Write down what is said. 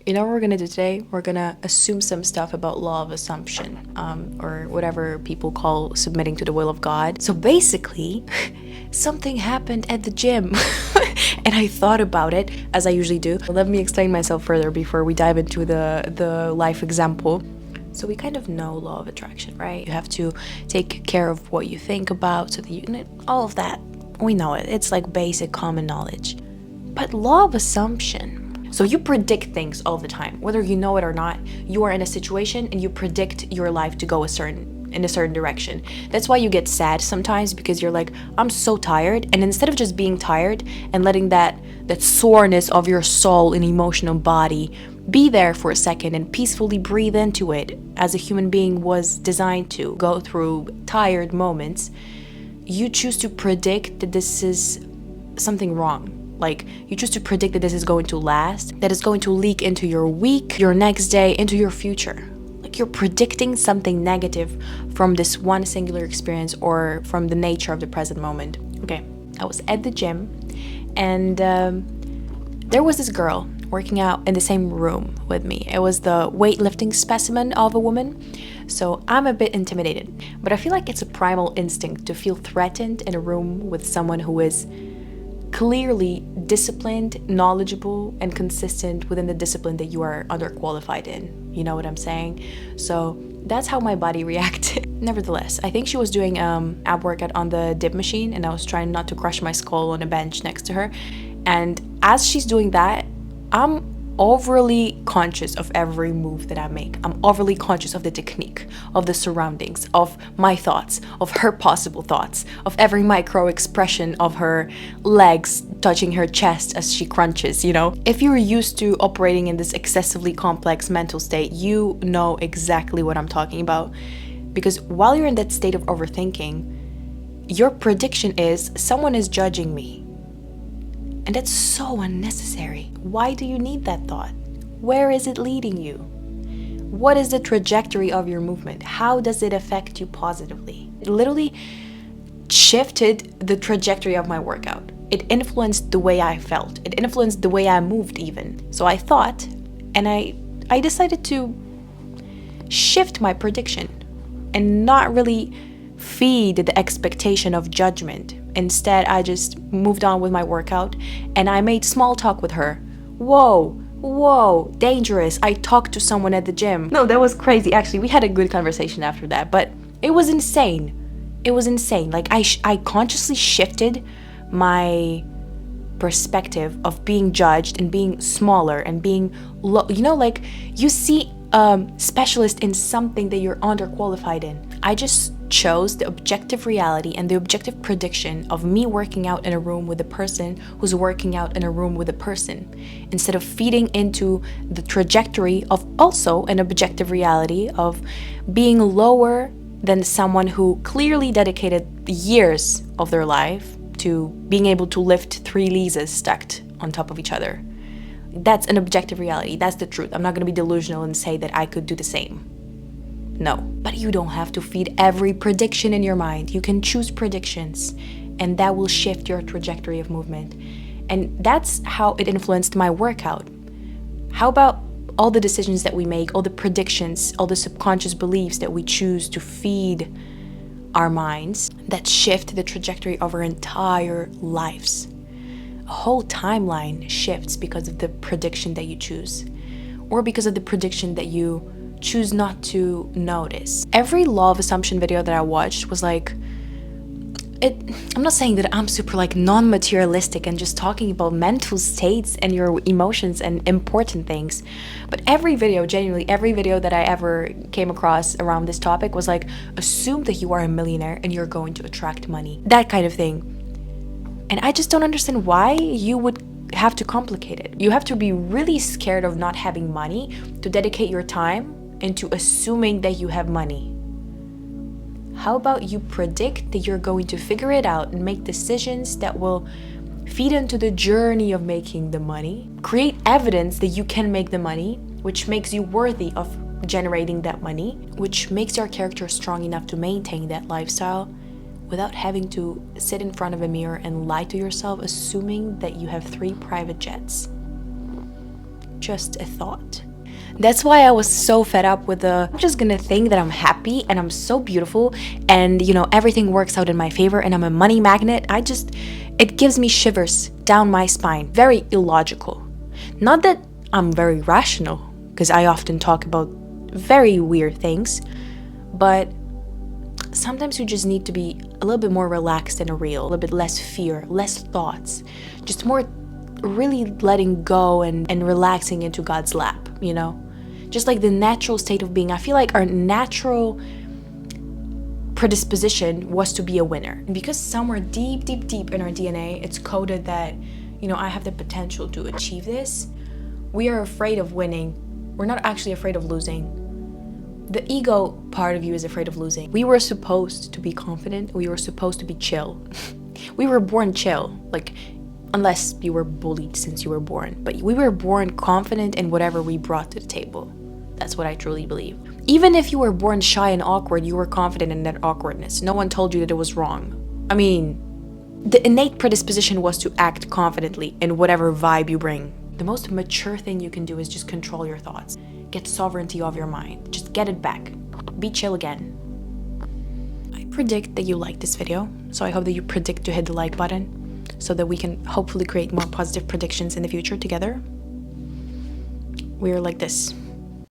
You know what we're gonna do today? We're gonna assume some stuff about law of assumption, or whatever people call submitting to the will of God. So basically, something happened at the gym, and I thought about it as I usually do. Let me explain myself further before we dive into the life example. So we kind of know law of attraction, right? You have to take care of what you think about, so that all of that. We know it. It's like basic common knowledge. But law of assumption. So you predict things all the time, whether you know it or not. You are in a situation and you predict your life to go in a certain direction. That's why you get sad sometimes, because you're like, I'm so tired. And instead of just being tired and letting that soreness of your soul and emotional body be there for a second and peacefully breathe into it, as a human being was designed to go through tired moments, you choose to predict that this is something wrong. Like, you choose to predict that this is going to last, that it's going to leak into your week, your next day, into your future. Like, you're predicting something negative from this one singular experience or from the nature of the present moment. Okay, I was at the gym, and there was this girl working out in the same room with me. It was the weightlifting specimen of a woman. So I'm a bit intimidated, but I feel like it's a primal instinct to feel threatened in a room with someone who is clearly disciplined, knowledgeable, and consistent within the discipline that you are underqualified in. You know what I'm saying? So that's how my body reacted. Nevertheless, I think she was doing ab workout on the dip machine, and I was trying not to crush my skull on a bench next to her. And as she's doing that, I'm overly conscious of every move that I make. I'm overly conscious of the technique, of the surroundings, of my thoughts, of her possible thoughts, of every micro expression of her legs touching her chest as she crunches, you know? If you're used to operating in this excessively complex mental state, you know exactly what I'm talking about. Because while you're in that state of overthinking, your prediction is someone is judging me. And that's so unnecessary. Why do you need that thought? Where is it leading you? What is the trajectory of your movement? How does it affect you positively? It literally shifted the trajectory of my workout. It influenced the way I felt. It influenced the way I moved even. So I thought, and I decided to shift my prediction and not really feed the expectation of judgment. Instead, I just moved on with my workout, and I made small talk with her. Whoa, dangerous. I talked to someone at the gym. No, that was crazy. Actually, we had a good conversation after that, but it was insane. It was insane. Like, I consciously shifted my perspective of being judged and being smaller and being low. You know, like, you see specialist in something that you're underqualified in. I just chose the objective reality and the objective prediction of me working out in a room with a person who's working out in a room with a person, instead of feeding into the trajectory of also an objective reality of being lower than someone who clearly dedicated years of their life to being able to lift 3 Lises stacked on top of each other. That's an objective reality. That's the truth. I'm not going to be delusional and say that I could do the same. No. But you don't have to feed every prediction in your mind. You can choose predictions, and that will shift your trajectory of movement. And that's how it influenced my workout. How about all the decisions that we make, all the predictions, all the subconscious beliefs that we choose to feed our minds that shift the trajectory of our entire lives? A whole timeline shifts because of the prediction that you choose, or because of the prediction that you choose not to notice. Every law of assumption video that I watched was like, I'm not saying that I'm super like non-materialistic and just talking about mental states and your emotions and important things, but every video, genuinely every video that I ever came across around this topic was like, assume that you are a millionaire and you're going to attract money. That kind of thing. And I just don't understand why you would have to complicate it. You have to be really scared of not having money to dedicate your time into assuming that you have money. How about you predict that you're going to figure it out and make decisions that will feed into the journey of making the money, create evidence that you can make the money, which makes you worthy of generating that money, which makes your character strong enough to maintain that lifestyle without having to sit in front of a mirror and lie to yourself assuming that you have 3 private jets. just a thought. That's why I was so fed up with I'm just gonna think that I'm happy and I'm so beautiful and, everything works out in my favor and I'm a money magnet. It gives me shivers down my spine. Very illogical. Not that I'm very rational, because I often talk about very weird things, but sometimes you just need to be a little bit more relaxed and real, a little bit less fear, less thoughts, just more really letting go and relaxing into God's lap, Just like the natural state of being. I feel like our natural predisposition was to be a winner. And because somewhere deep, deep, deep in our DNA, it's coded that, I have the potential to achieve this, we are afraid of winning. We're not actually afraid of losing. The ego part of you is afraid of losing. We were supposed to be confident. We were supposed to be chill. We were born chill, unless you were bullied since you were born. But we were born confident in whatever we brought to the table. That's what I truly believe. Even if you were born shy and awkward, you were confident in that awkwardness. No one told you that it was wrong. I mean, the innate predisposition was to act confidently in whatever vibe you bring. The most mature thing you can do is just control your thoughts. Get sovereignty of your mind. Just get it back. Be chill again. I predict that you like this video, so I hope that you predict to hit the like button so that we can hopefully create more positive predictions in the future together. We're like this.